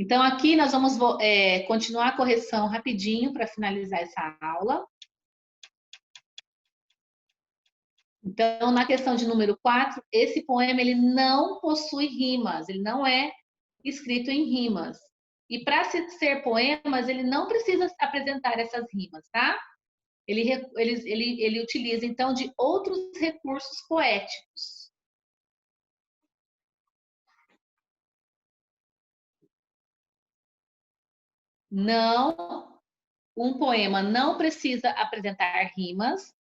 Então, aqui nós vamos continuar a correção rapidinho para finalizar essa aula. Então, na questão de número 4, esse poema ele não possui rimas, ele não é escrito em rimas. E para ser poemas, ele não precisa apresentar essas rimas, tá? Ele utiliza, então, de outros recursos poéticos. Não, um poema não precisa apresentar rimas,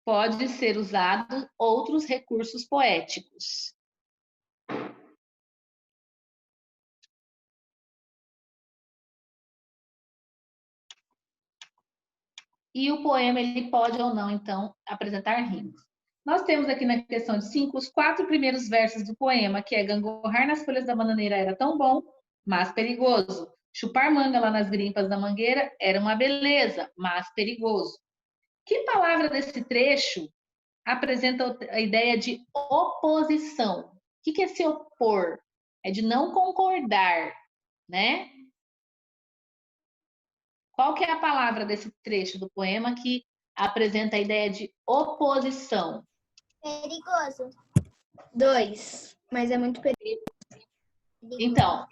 pode ser usado outros recursos poéticos. E o poema ele pode ou não, então, apresentar rimas. Nós temos aqui na questão de 5 os 4 primeiros versos do poema, que é gangorrar nas folhas da bananeira era tão bom, mas perigoso. Chupar manga lá nas grimpas da mangueira era uma beleza, mas perigoso. Que palavra desse trecho apresenta a ideia de oposição? O que é se opor? É de não concordar, né? Qual que é a palavra desse trecho do poema que apresenta a ideia de oposição? Perigoso. 2, mas é muito perigoso. Então,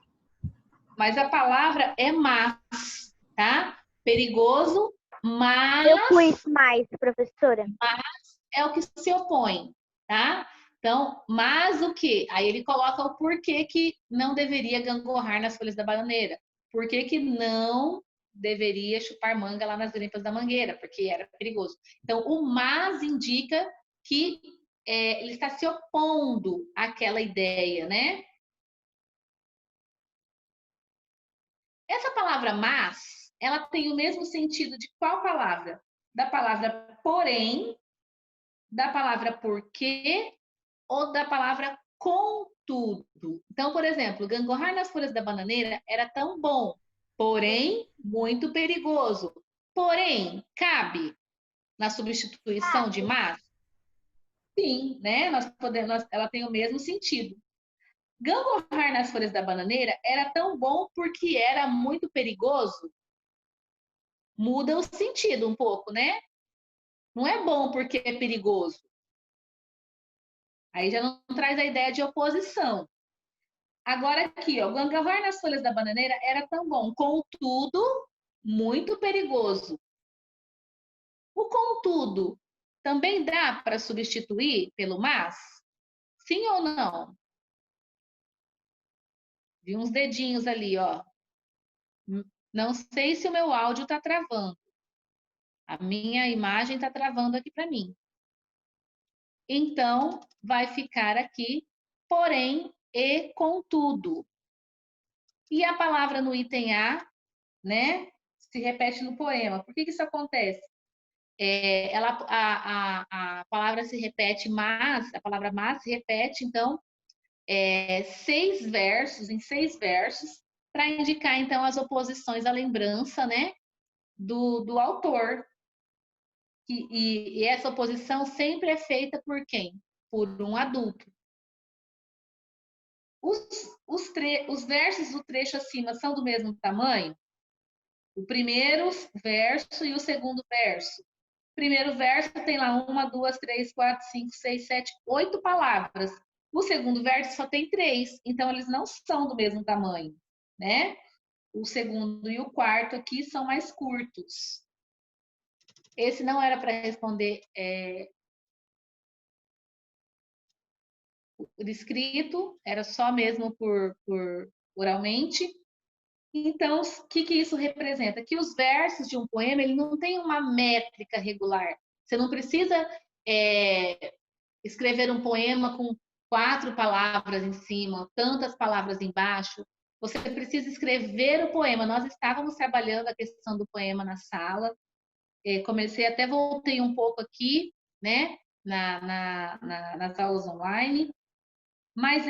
mas a palavra é mas, tá? Perigoso, mas... Eu pus mais, professora. Mas é o que se opõe, tá? Então, mas o quê? Aí ele coloca o porquê que não deveria gangorrar nas folhas da bananeira. Por que não deveria chupar manga lá nas grimpas da mangueira? Porque era perigoso. Então, o mas indica que ele está se opondo àquela ideia, né? Essa palavra mas, ela tem o mesmo sentido de qual palavra? Da palavra porém, da palavra porque ou da palavra contudo. Então, por exemplo, gangorrar nas folhas da bananeira era tão bom, porém muito perigoso. Porém, cabe na substituição de mas? Sim, né? Ela tem o mesmo sentido. Gangorrar nas folhas da bananeira era tão bom porque era muito perigoso? Muda o sentido um pouco, né? Não é bom porque é perigoso. Aí já não traz a ideia de oposição. Agora aqui, ó, gangorrar nas folhas da bananeira era tão bom, contudo, muito perigoso. O contudo também dá para substituir pelo mas? Sim ou não? Vi uns dedinhos ali, ó. Não sei se o meu áudio está travando. A minha imagem está travando aqui para mim. Então, vai ficar aqui, porém e contudo. E a palavra no item A, né, se repete no poema. Por que isso acontece? A palavra se repete, mas, a palavra mas se repete, então, em 6 versos, para indicar, então, as oposições à lembrança, né, do autor. E essa oposição sempre é feita por quem? Por um adulto. Os versos do trecho acima são do mesmo tamanho? O primeiro verso e o segundo verso. O primeiro verso tem lá 1, 2, 3, 4, 5, 6, 7, 8 palavras. O segundo verso só tem 3, então eles não são do mesmo tamanho, né? O segundo e o quarto aqui são mais curtos. Esse não era para responder por escrito, era só mesmo por oralmente. Então, o que isso representa? Que os versos de um poema ele não tem uma métrica regular. Você não precisa escrever um poema com 4 palavras em cima, tantas palavras embaixo. Você precisa escrever o poema. Nós estávamos trabalhando a questão do poema na sala. Até voltei um pouco aqui, né, nas aulas online. Mas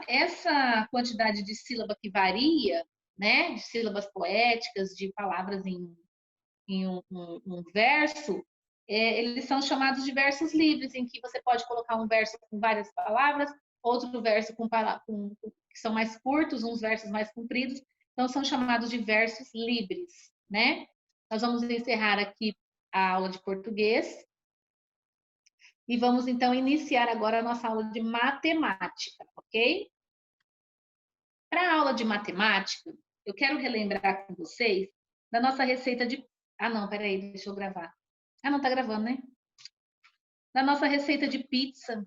essa quantidade de sílaba que varia, né, de sílabas poéticas, de palavras em um verso, eles são chamados de versos livres, em que você pode colocar um verso com várias palavras, outro verso com que são mais curtos, uns versos mais compridos, então são chamados de versos livres, né? Nós vamos encerrar aqui a aula de português e vamos então iniciar agora a nossa aula de matemática, ok? Para a aula de matemática, eu quero relembrar com vocês da nossa receita de... Ah, não, peraí, deixa eu gravar. Ah, não, tá gravando, né? Da nossa receita de pizza,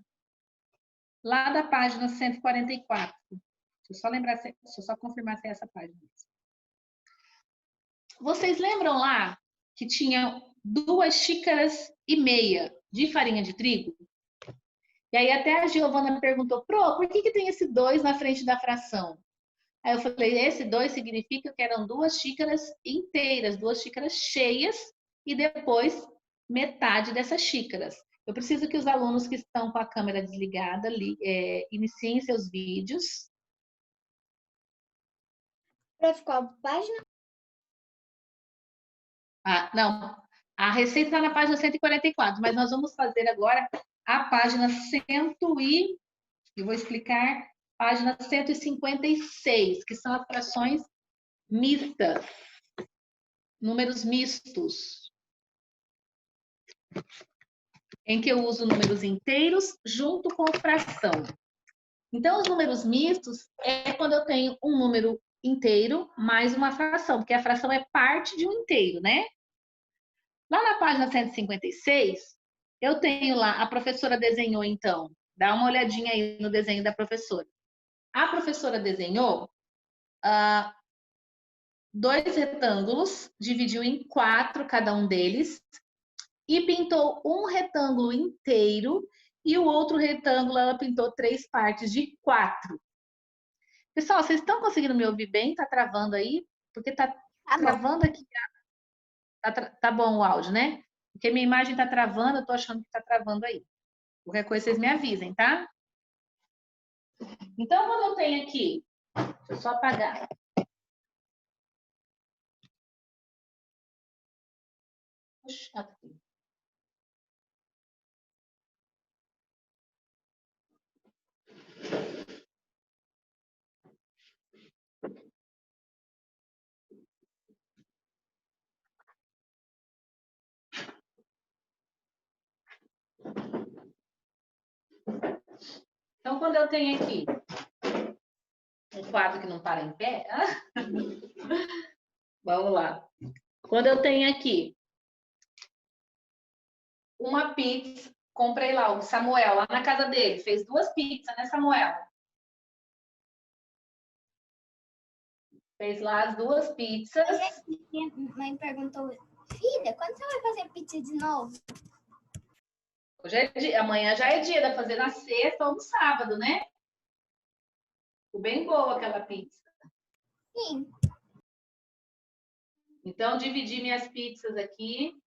lá da página 144. Deixa eu só lembrar, deixa eu só confirmar se é essa página. Vocês lembram lá que tinha 2,5 xícaras de farinha de trigo? E aí até a Giovana perguntou, Pro, por que tem esse 2 na frente da fração? Aí eu falei, esse 2 significa que eram 2 xícaras inteiras, 2 xícaras cheias, e depois metade dessas xícaras. Eu preciso que os alunos que estão com a câmera desligada iniciem seus vídeos. Prof, qual página? Ah, não, a receita está na página 144, mas nós vamos fazer agora a página 100 e... Eu vou explicar página 156, que são as frações mistas, números mistos, em que eu uso números inteiros junto com fração. Então, os números mistos é quando eu tenho um número inteiro mais uma fração, porque a fração é parte de um inteiro, né? Lá na página 156, eu tenho lá, a professora desenhou, então, dá uma olhadinha aí no desenho da professora. A professora desenhou 2 retângulos, dividiu em 4 cada um deles, e pintou um retângulo inteiro, e o outro retângulo ela pintou 3 partes de 4. Pessoal, vocês estão conseguindo me ouvir bem? Tá travando aí? Porque tá travando aqui. Tá bom o áudio, né? Porque minha imagem tá travando, eu tô achando que tá travando aí. Qualquer coisa vocês me avisem, tá? Então, quando eu tenho aqui, deixa eu só apagar. Puxa, aqui. Então, quando eu tenho aqui um quadro que não para em pé, vamos lá. Quando eu tenho aqui uma pizza, comprei lá o Samuel, lá na casa dele, fez 2 pizzas, né, Samuel? Fez lá as 2 pizzas. Minha mãe perguntou, filha, quando você vai fazer pizza de novo? Hoje é dia, amanhã já é dia, dá pra fazer na sexta ou no sábado, né? Ficou bem boa aquela pizza. Sim. Então, dividi minhas pizzas aqui.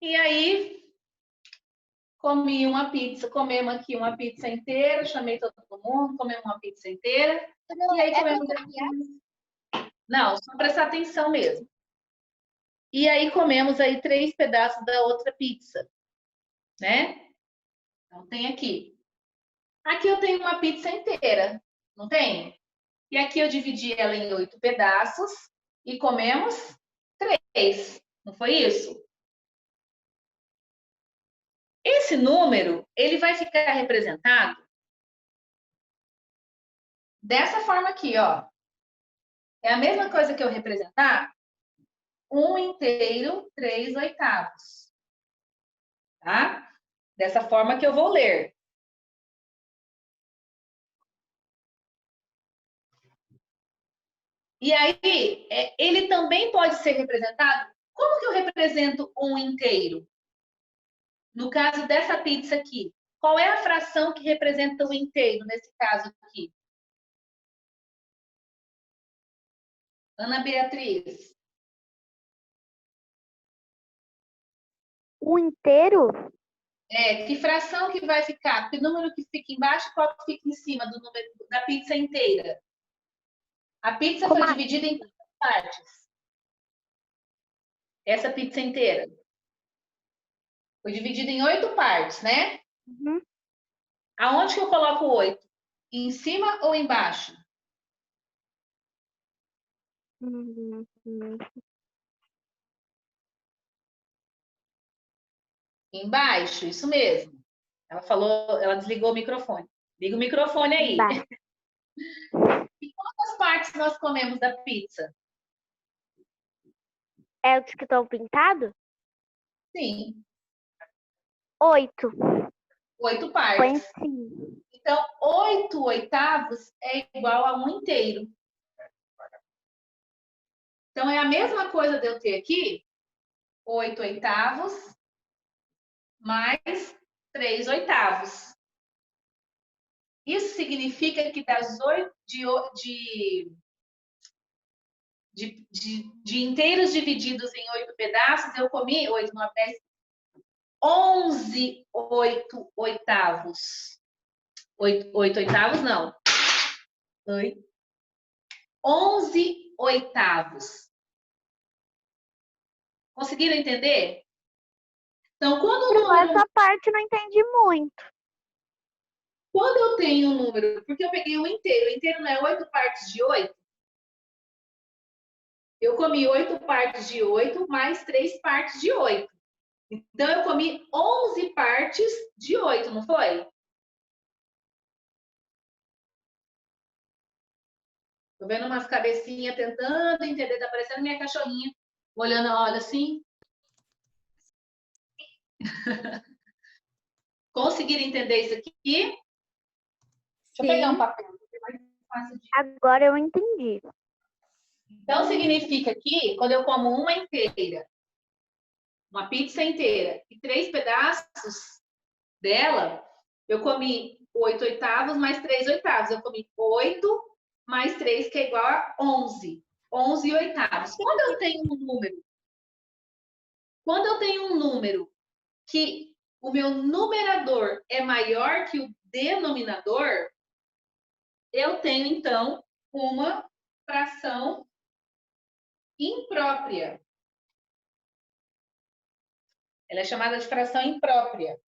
E aí, comi uma pizza, comemos aqui uma pizza inteira, chamei todo mundo, comemos uma pizza inteira. E aí comemos... Não, só prestar atenção mesmo. E aí comemos aí 3 pedaços da outra pizza, né? Então tem aqui. Aqui eu tenho uma pizza inteira, não tem? E aqui eu dividi ela em 8 pedaços e comemos 3. Não foi isso? Esse número, ele vai ficar representado dessa forma aqui, ó. É a mesma coisa que eu representar 1 inteiro, 3 oitavos. Tá? Dessa forma que eu vou ler. E aí, ele também pode ser representado. Como que eu represento 1 inteiro? No caso dessa pizza aqui, qual é a fração que representa o inteiro nesse caso aqui? Ana Beatriz. O inteiro? Que fração que vai ficar? Porque o número que fica embaixo, qual que fica em cima do número da pizza inteira? A pizza foi dividida em quantas partes? Essa pizza inteira. Foi dividida em 8 partes, né? Uhum. Aonde que eu coloco o 8? Em cima ou embaixo? Embaixo, isso mesmo. Ela falou, ela desligou o microfone. Liga o microfone aí. Embaixo. E quantas partes nós comemos da pizza? É os que estão pintados? Sim, 8. 8 Põe partes. sim. Então, 8 oitavos é igual a 1 inteiro. Então, é a mesma coisa de eu ter aqui 8 oitavos mais 3 oitavos. Isso significa que das 8 de inteiros divididos em 8 pedaços, eu comi 8, 9, 10, 11 8 oitavos. 8 oitavos, não. 11 oitavos. Conseguiram entender? Então, quando o número... Essa parte não entendi muito. Quando eu tenho um número... Porque eu peguei o inteiro não é 8 partes de 8? Eu comi 8 partes de 8 mais 3 partes de 8. Então, eu comi 11 partes de 8, não foi? Tô vendo umas cabecinhas tentando entender. Tá parecendo minha cachorrinha. Olhando, olha assim. Conseguiram entender isso aqui? Deixa eu pegar um papel. Agora eu entendi. Então, significa que quando eu como uma inteira, uma pizza inteira, e 3 pedaços dela, eu comi 8 oitavos mais 3 oitavos. Eu comi 8 mais 3, que é igual a 11. 11 oitavos. Quando eu tenho um número que o meu numerador é maior que o denominador, eu tenho, então, uma fração imprópria. Ela é chamada de fração imprópria,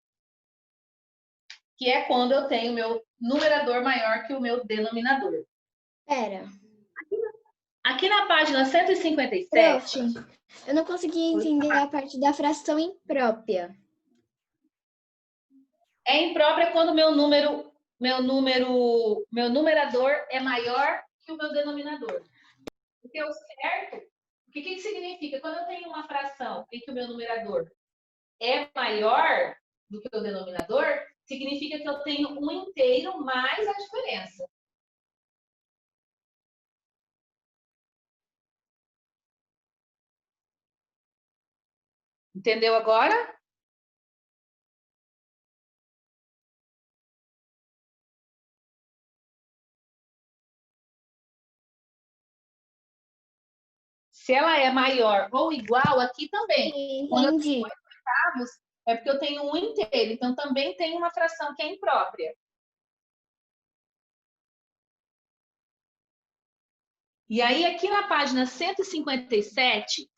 que é quando eu tenho o meu numerador maior que o meu denominador. Pera. Aqui na página 157... Prof, eu não consegui entender a parte da fração imprópria. É imprópria quando meu numerador é maior que o meu denominador. Porque o certo, o que significa? Quando eu tenho uma fração em que o meu numerador é maior do que o denominador, significa que eu tenho um inteiro mais a diferença. Entendeu agora? Se ela é maior ou igual, aqui também. Quando eu tenho 8 oitavos, é porque eu tenho um inteiro. Então, também tem uma fração que é imprópria. E aí, aqui na página 157,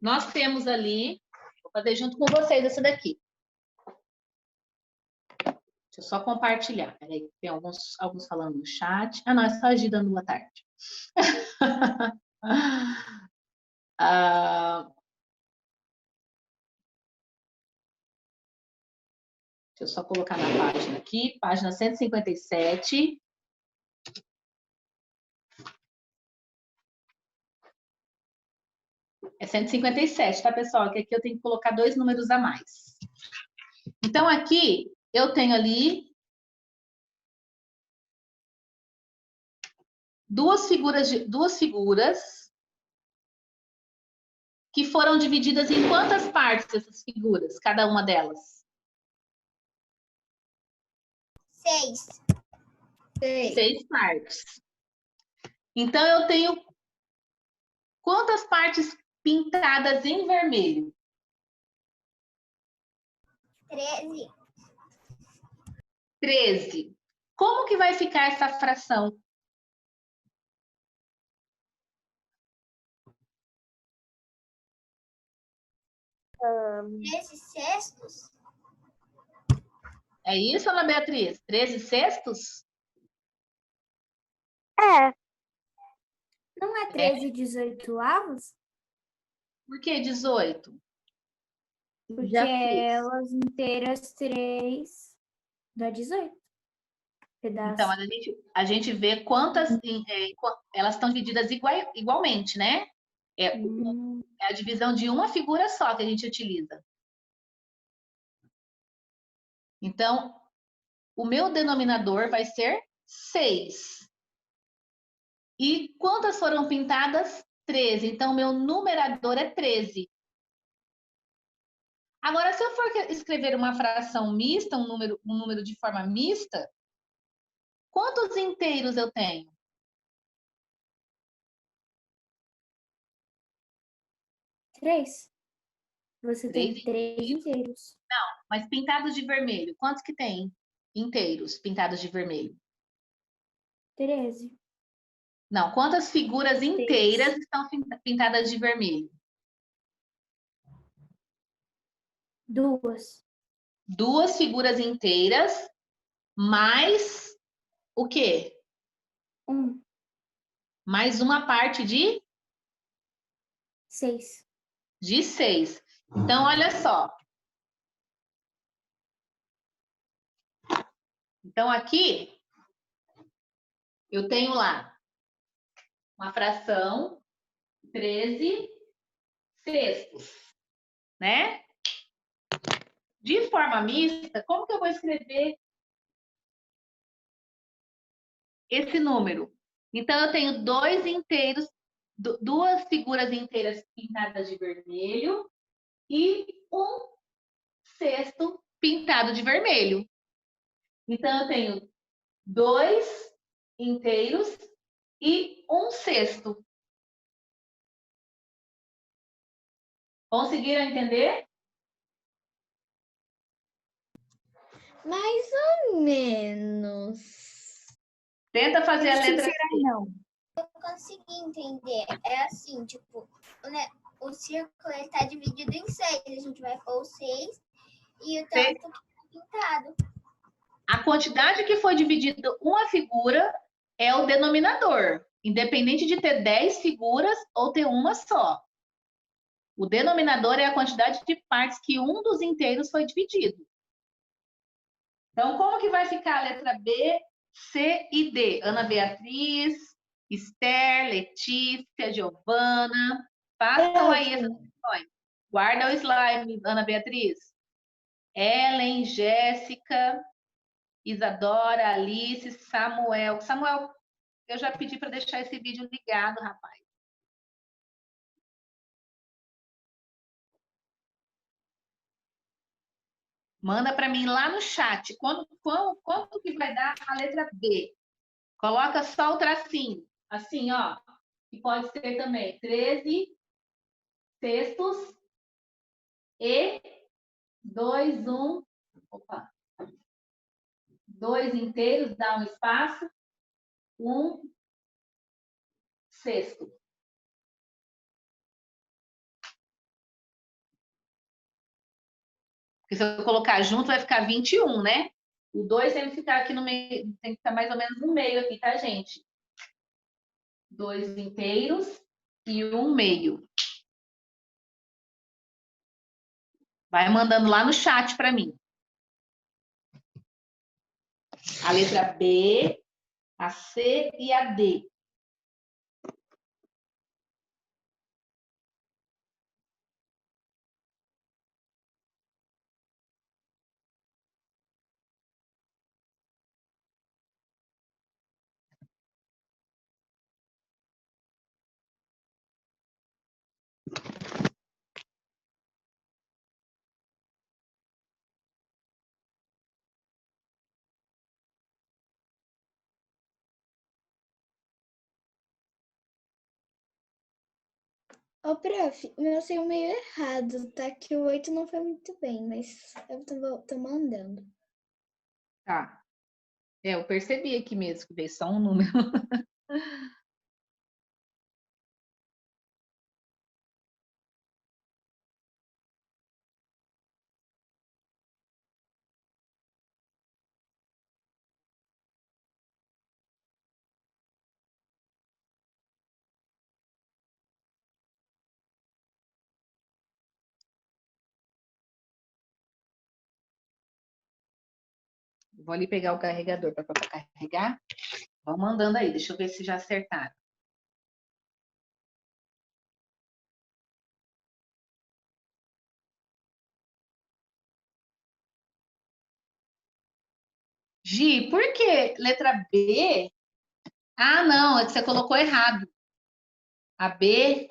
nós temos ali... Vou fazer junto com vocês essa daqui. Deixa eu só compartilhar. Peraí, tem alguns falando no chat. Ah, não, é só a Gi dando boa tarde. Deixa eu só colocar na página aqui, página 157. É 157, tá, pessoal? Que aqui eu tenho que colocar 2 números a mais. Então, aqui eu tenho ali duas figuras que foram divididas em quantas partes essas figuras, cada uma delas? 6. 6 partes. Então, eu tenho quantas partes pintadas em vermelho? 13. 13. Como que vai ficar essa fração? 13 sextos? É isso, Ana Beatriz? 13 sextos? É, Não é É. 13 18avos? Por que 18? Porque Já fiz. elas inteiras 3 dá 18 Então, pedaços. a gente vê quantas elas estão divididas igualmente, né? É, Hum, é a divisão de uma figura só que a gente utiliza. Então, o meu denominador vai ser 6. E quantas foram pintadas? 13. Então, meu numerador é 13. Agora, se eu for escrever uma fração mista, um número de forma mista, quantos inteiros eu tenho? 3. Você tem 3, 3 inteiros. mas pintados de vermelho, quantos que tem inteiros pintados de vermelho? 13. Não, quantas figuras 6. inteiras estão pintadas de vermelho? 2. Duas figuras inteiras, mais o quê? 1. Mais uma parte 6. de 6. Então, olha só. Então, aqui, eu tenho lá uma fração 13 sextos, né? De forma mista, como que eu vou escrever esse número? Então, eu tenho dois inteiros, duas figuras inteiras pintadas de vermelho e um sexto pintado de vermelho. Então, eu tenho dois inteiros e um sexto. Conseguiram entender? Mais ou menos. Tenta fazer a letra C. Não. Eu consegui entender. É assim, tipo, né, o círculo está dividido em 6. A gente vai pôr o 6 e o tanto que tá pintado. A quantidade que foi dividida uma figura é o denominador, independente de ter 10 figuras ou ter uma só. O denominador é a quantidade de partes que um dos inteiros foi dividido. Então, como que vai ficar a letra B, C e D? Ana Beatriz, Esther, Letícia, Giovana. Façam aí essas questões. Guarda o slide, Ana Beatriz. Ellen, Jéssica, Isadora, Alice, Samuel. Samuel, eu já pedi para deixar esse vídeo ligado, rapaz. Manda para mim lá no chat. Quanto que vai dar a letra B? Coloca só o tracinho. Assim, ó. Que pode ser também 13 sextos e 2, 1. Opa. 2 inteiros, dá um espaço. 1 sexto. Porque se eu colocar junto, vai ficar 21, né? O 2 tem que ficar aqui no meio, tem que ficar mais ou menos no meio aqui, tá, gente? 2 inteiros e 1 meio. Vai mandando lá no chat para mim. A letra B, a C e a D. Ô, prof, meu saiu meio errado, tá? Que o 8 não foi muito bem, mas eu tô mandando. Tá. Eu percebi aqui mesmo que veio só um número. Vou ali pegar o carregador para carregar. Vão mandando aí, deixa eu ver se já acertaram. Gi, por que letra B? Ah, não, é que você colocou errado. A B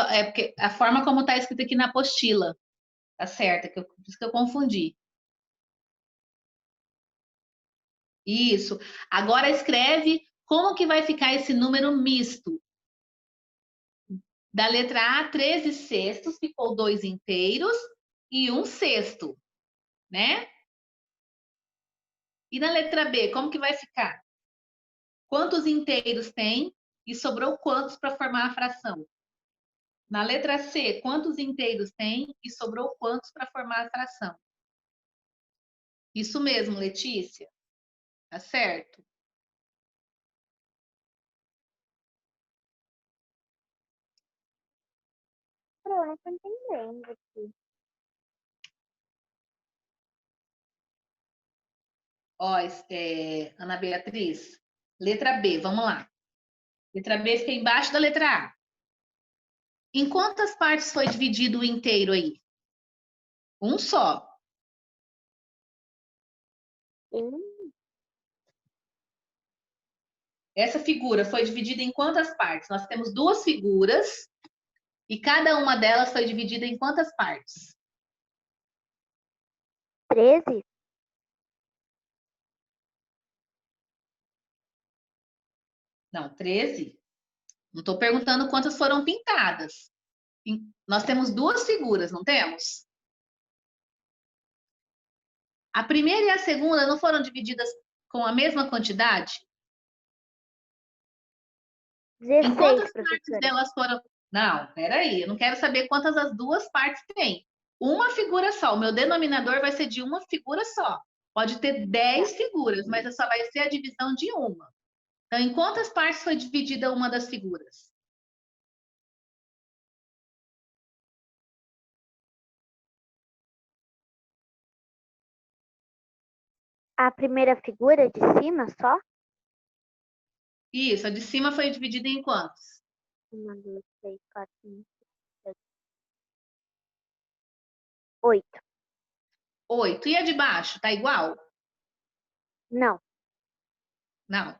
é porque a forma como está escrito aqui na apostila. Tá certo, por isso que eu confundi. Isso. Agora escreve como que vai ficar esse número misto. Da letra A, 13 sextos, ficou 2 inteiros e 1 sexto, né? E na letra B, como que vai ficar? Quantos inteiros tem e sobrou quantos para formar a fração? Na letra C, quantos inteiros tem e sobrou quantos para formar a fração? Isso mesmo, Letícia. Tá certo? Eu não tô entendendo aqui. Ó, Ana Beatriz, letra B, vamos lá. Letra B fica embaixo da letra A. Em quantas partes foi dividido o inteiro aí? Um só. Essa figura foi dividida em quantas partes? Nós temos duas figuras e cada uma delas foi dividida em quantas partes? 13? Não, 13. Não estou perguntando quantas foram pintadas. Nós temos duas figuras, não temos? A primeira e a segunda não foram divididas com a mesma quantidade? 16, Em quantas partes professora. delas foram... Não, peraí, eu não quero saber quantas as duas partes têm. Uma figura só, o meu denominador vai ser de uma figura só. Pode ter 10 figuras, mas só vai ser a divisão de uma. Então, em quantas partes foi dividida uma das figuras? A primeira figura de cima só? Isso, a de cima foi dividida em quantos? 1, 2, 3, 4, 5, 6, 7, 8. 8. E a de baixo, tá igual? Não, Não.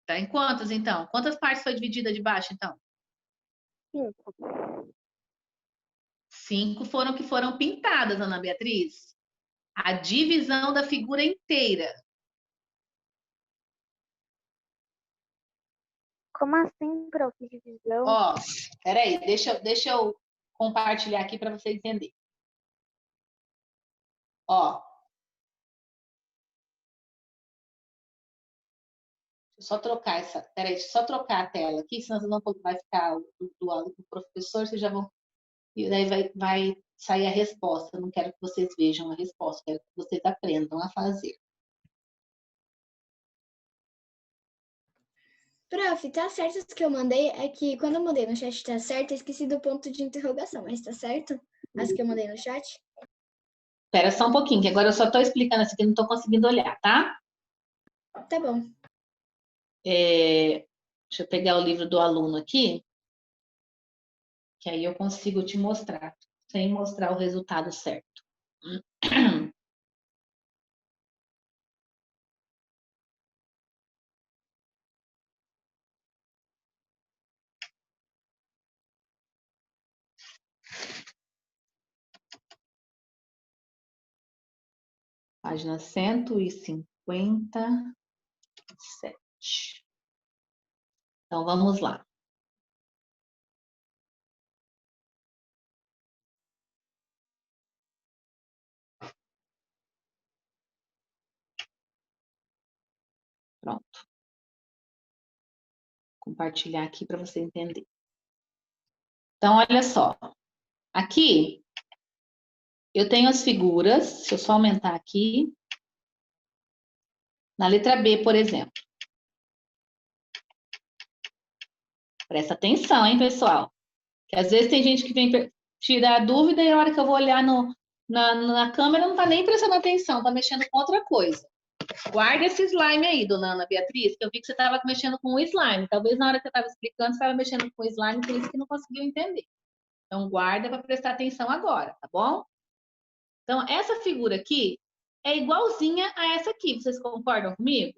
Tá em quantas, então? Quantas partes foi dividida de baixo, então? 5. 5 foram que foram pintadas, Ana Beatriz. A divisão da figura inteira. Como assim, prof? Divisão? Ó, peraí, deixa eu compartilhar aqui para você entender. Ó. Deixa eu só trocar essa. Peraí, deixa eu só trocar a tela aqui, senão não vai ficar do professor, vocês já vão. E daí vai sair a resposta. Eu não quero que vocês vejam a resposta, quero que vocês aprendam a fazer. Prof, tá certo o que eu mandei? É que quando eu mandei no chat tá certo, eu esqueci do ponto de interrogação, mas tá certo? As que eu mandei no chat? Espera só um pouquinho, que agora eu só estou explicando isso aqui, não estou conseguindo olhar, tá? Tá bom. Deixa eu pegar o livro do aluno aqui, que aí eu consigo te mostrar, sem mostrar o resultado certo. Página 157. Então, vamos lá. Pronto. Compartilhar aqui para você entender. Então, olha só. Aqui, eu tenho as figuras, deixa eu só aumentar aqui. Na letra B, por exemplo. Presta atenção, hein, pessoal? Que às vezes tem gente que vem tirar dúvida e a hora que eu vou olhar Na câmera não está nem prestando atenção, está mexendo com outra coisa. Guarda esse slime aí, dona Ana Beatriz, que eu vi que você estava mexendo com o slime. Talvez na hora que eu estava explicando, você estava mexendo com o slime, por isso que não conseguiu entender. Então, guarda para prestar atenção agora, tá bom? Então, essa figura aqui é igualzinha a essa aqui. Vocês concordam comigo?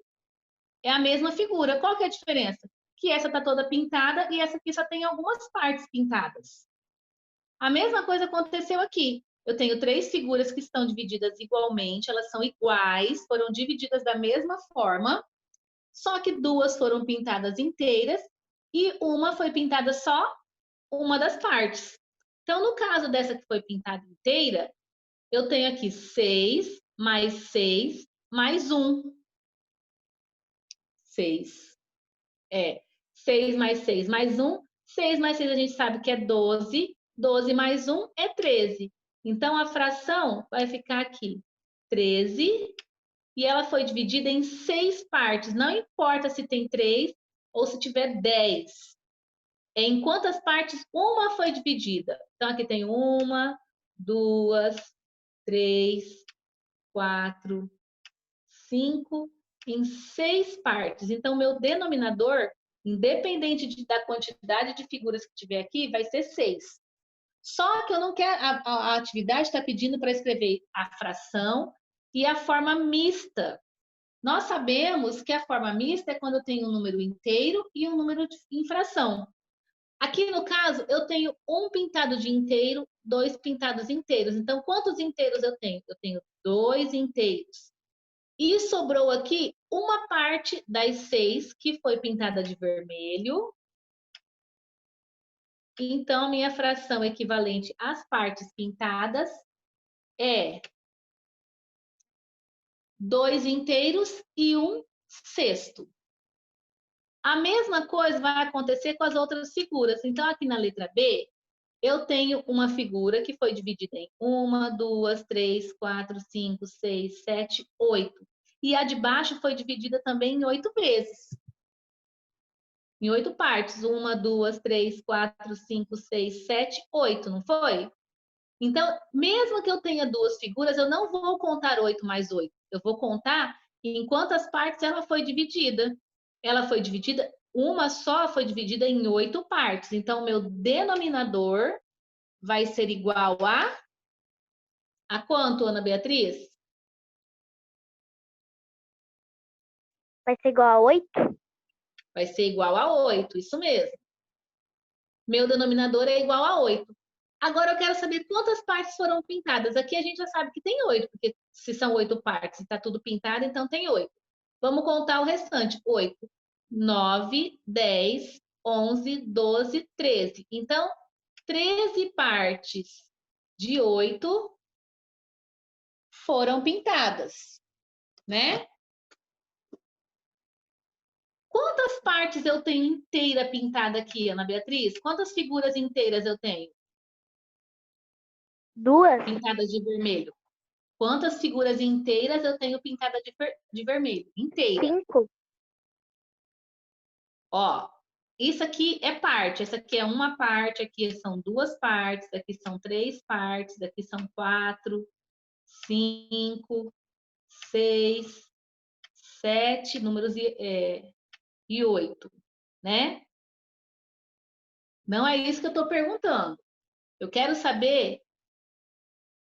É a mesma figura. Qual que é a diferença? Que essa está toda pintada e essa aqui só tem algumas partes pintadas. A mesma coisa aconteceu aqui. Eu tenho 3 figuras que estão divididas igualmente, elas são iguais, foram divididas da mesma forma, só que 2 foram pintadas inteiras e uma foi pintada só uma das partes. Então, no caso dessa que foi pintada inteira, eu tenho aqui 6 mais 1. 6. 6 mais 6 mais 1. 6 mais 6 a gente sabe que é 12. 12 mais 1 é 13. Então, a fração vai ficar aqui 13 e ela foi dividida em 6 partes. Não importa se tem 3 ou se tiver 10. Em quantas partes uma foi dividida? Então, aqui tem 1, 2, 3, 4, 5, em 6 partes. Então, meu denominador, independente da quantidade de figuras que tiver aqui, vai ser 6. Só que eu não quero, a atividade está pedindo para escrever a fração e a forma mista. Nós sabemos que a forma mista é quando eu tenho um número inteiro e um número em fração. Aqui, no caso, eu tenho um pintado de inteiro, 2 pintados inteiros. Então, quantos inteiros eu tenho? Eu tenho 2 inteiros. E sobrou aqui uma parte das 6 que foi pintada de vermelho. Então, a minha fração equivalente às partes pintadas é 2 inteiros e 1 sexto. A mesma coisa vai acontecer com as outras figuras. Então, aqui na letra B, eu tenho uma figura que foi dividida em 1, 2, 3, 4, 5, 6, 7, 8. E a de baixo foi dividida também em 8 vezes. Em 8 partes. 1, 2, 3, 4, 5, 6, 7, 8, não foi? Então, mesmo que eu tenha 2 figuras, eu não vou contar 8 mais 8. Eu vou contar em quantas partes ela foi dividida. Ela foi dividida, uma só foi dividida em 8 partes. Então, meu denominador vai ser igual a quanto, Ana Beatriz? Vai ser igual a 8? Vai ser igual a 8, isso mesmo. Meu denominador é igual a 8. Agora eu quero saber quantas partes foram pintadas. Aqui a gente já sabe que tem 8, porque se são 8 partes e está tudo pintado, então tem 8. Vamos contar o restante. 8, 9, 10, 11, 12, 13. Então, 13 partes de 8 foram pintadas, né? Quantas partes eu tenho inteira pintada aqui, Ana Beatriz? Quantas figuras inteiras eu tenho? 2? Pintadas de vermelho. Quantas figuras inteiras eu tenho pintada de vermelho? Inteira. 5? Ó, isso aqui é parte. Essa aqui é uma parte, aqui são 2 partes, daqui são 3 partes, daqui são 4, 5, 6, 7, números e 8, né? Não é isso que eu estou perguntando. Eu quero saber.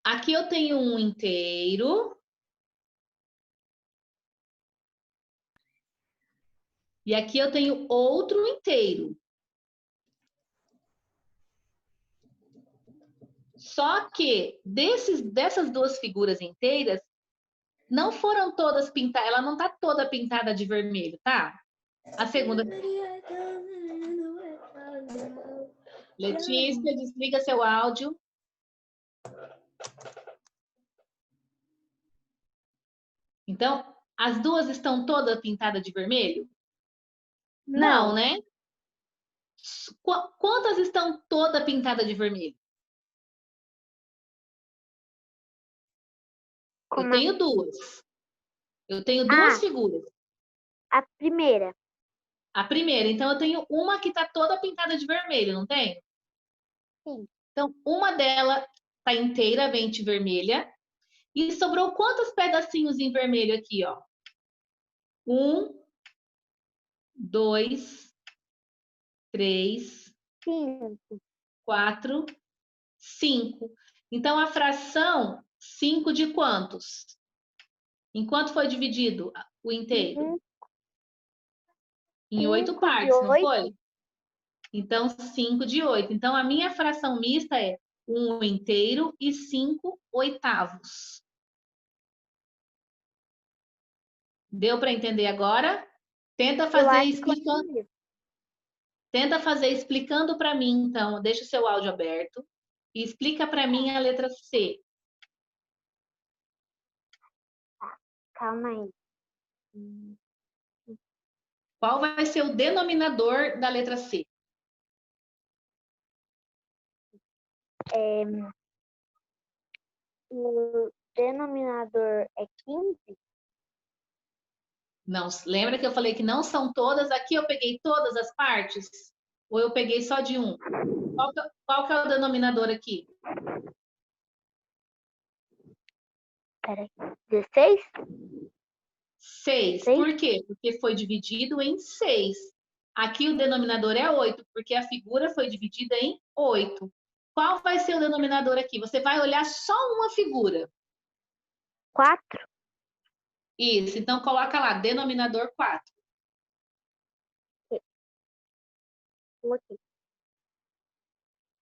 Aqui eu tenho um inteiro. E aqui eu tenho outro inteiro. Só que dessas 2 figuras inteiras, não foram todas pintadas. Ela não está toda pintada de vermelho, tá? A segunda. Letícia, desliga seu áudio. Então, as 2 estão todas pintadas de vermelho? Não, né? Quantas estão todas pintadas de vermelho? Eu tenho 2. Eu tenho 2 figuras. A primeira. A primeira. Então, eu tenho uma que está toda pintada de vermelho, não tem? Sim. Então, uma delas está inteira, vente vermelha. E sobrou quantos pedacinhos em vermelho aqui, ó? 1, 2, 3, 4, 5. Então, a fração 5 de quantos? Em quanto foi dividido o inteiro? Em 8 partes, não foi? Então, 5 de 8. Então, a minha fração mista é 1 inteiro e 5 oitavos. Deu para entender agora? Tenta fazer explicando. Tenta fazer explicando para mim, então. Deixa o seu áudio aberto e explica para mim a letra C. Calma aí. Qual vai ser o denominador da letra C? O denominador é 15? Não, lembra que eu falei que não são todas? Aqui eu peguei todas as partes? Ou eu peguei só de um? Qual que é o denominador aqui? Peraí. 16? 6. Por quê? Porque foi dividido em 6. Aqui o denominador é 8, porque a figura foi dividida em 8. Qual vai ser o denominador aqui? Você vai olhar só uma figura. 4? Isso, então coloca lá, denominador 4. Coloquei.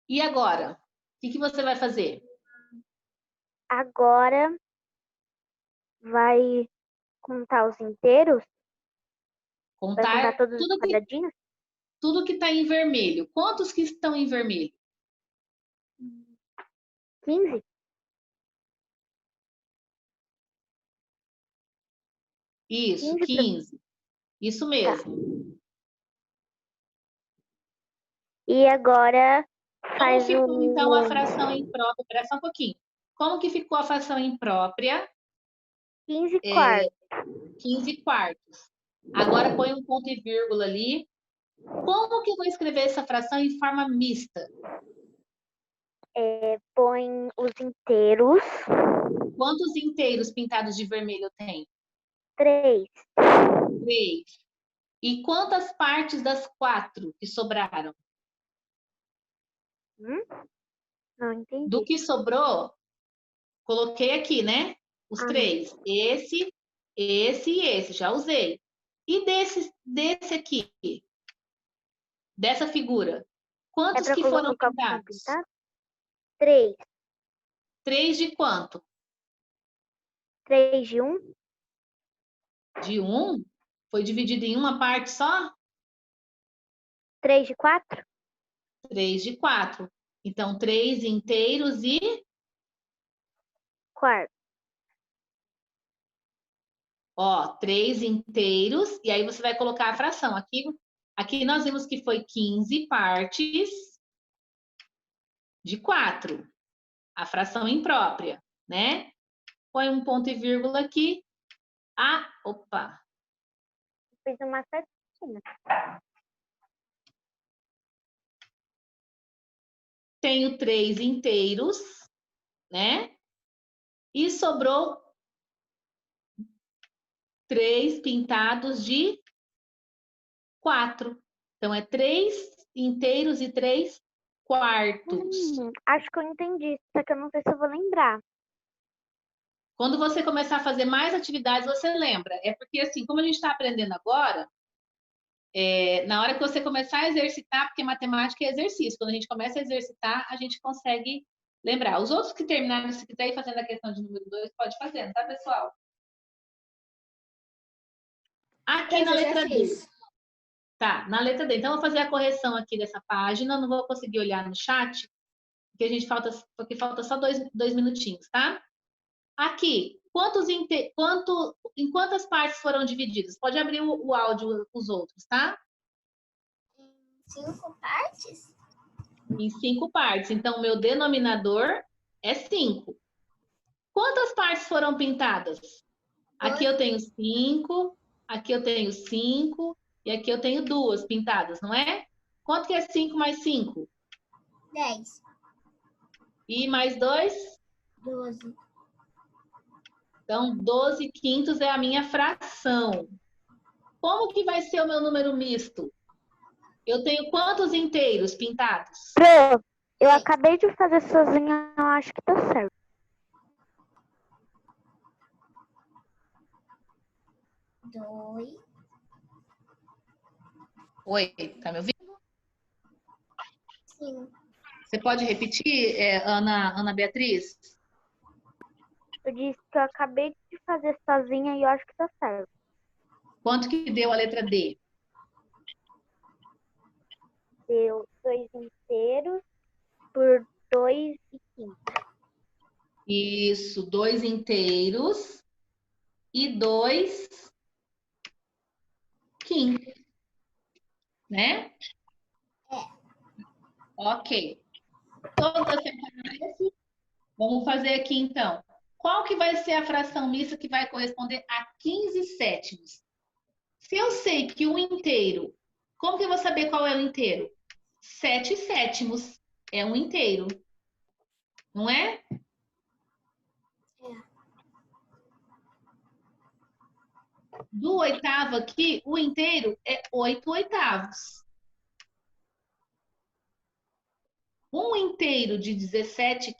E agora? O que você vai fazer? Agora vai contar os inteiros? Vai contar todos os quadradinhos? Tudo que está em vermelho. Quantos que estão em vermelho? 15? Isso, 15. Isso mesmo. E agora faz Como ficou, então, a fração imprópria? Espera só um pouquinho. Como que ficou a fração imprópria? 15 quartos. 15 quartos. Agora põe um ponto e vírgula ali. Como que eu vou escrever essa fração em forma mista? Põe os inteiros. Quantos inteiros pintados de vermelho eu tenho? 3. 3. E quantas partes das 4 que sobraram? Não entendi. Do que sobrou, coloquei aqui, né? Os 3. Esse e esse, já usei. E desse aqui, dessa figura, quantos que foram pintados? 3. 3 de quanto? 3 de 1? De 1? Foi dividido em uma parte só? 3 de 4? 3 de 4. Então, 3 inteiros e... Quarto. Ó, 3 inteiros, e aí você vai colocar a fração. Aqui nós vimos que foi 15 partes de 4. A fração imprópria, né? Põe um ponto e vírgula aqui. Opa! Fiz uma setinha. Tenho 3 inteiros, né? E sobrou 3 pintados de 4. Então, é 3 inteiros e 3 quartos. Acho que eu entendi, só que eu não sei se eu vou lembrar. Quando você começar a fazer mais atividades, você lembra. É porque, assim, como a gente está aprendendo agora, na hora que você começar a exercitar, porque matemática é exercício, quando a gente começa a exercitar, a gente consegue lembrar. Os outros que terminaram, se quiser ir fazendo a questão de número 2, pode fazer, tá, pessoal? Aqui na letra D. Tá, na letra D. Então, eu vou fazer a correção aqui dessa página, não vou conseguir olhar no chat, porque falta só dois minutinhos, tá? Aqui, em quantas partes foram divididas? Pode abrir o áudio, os outros, tá? Em 5 partes? Em 5 partes. Então, o meu denominador é 5. Quantas partes foram pintadas? Aqui eu tenho 5, aqui eu tenho 5 e aqui eu tenho 2 pintadas, não é? Quanto que é 5 mais 5? 10. E mais 2? 12. Então, 12 quintos é a minha fração. Como que vai ser o meu número misto? Eu tenho quantos inteiros pintados? Pro, eu acabei de fazer sozinha, eu acho que tá certo. 2. Oi, tá me ouvindo? Sim. Você pode repetir, Ana Beatriz? Eu disse que eu acabei de fazer sozinha e eu acho que tá certo. Quanto que deu a letra D? Deu 2 inteiros por 2 e 5. Isso, 2 inteiros e 2 quintos, né? Ok. Todos acertaram esse? Vamos fazer aqui, então. Qual que vai ser a fração mista que vai corresponder a 15 sétimos? Se eu sei que o inteiro, como que eu vou saber qual é o inteiro? 7 sétimos é um inteiro, não é? Do oitavo aqui, o inteiro é 8 oitavos. Um inteiro de 17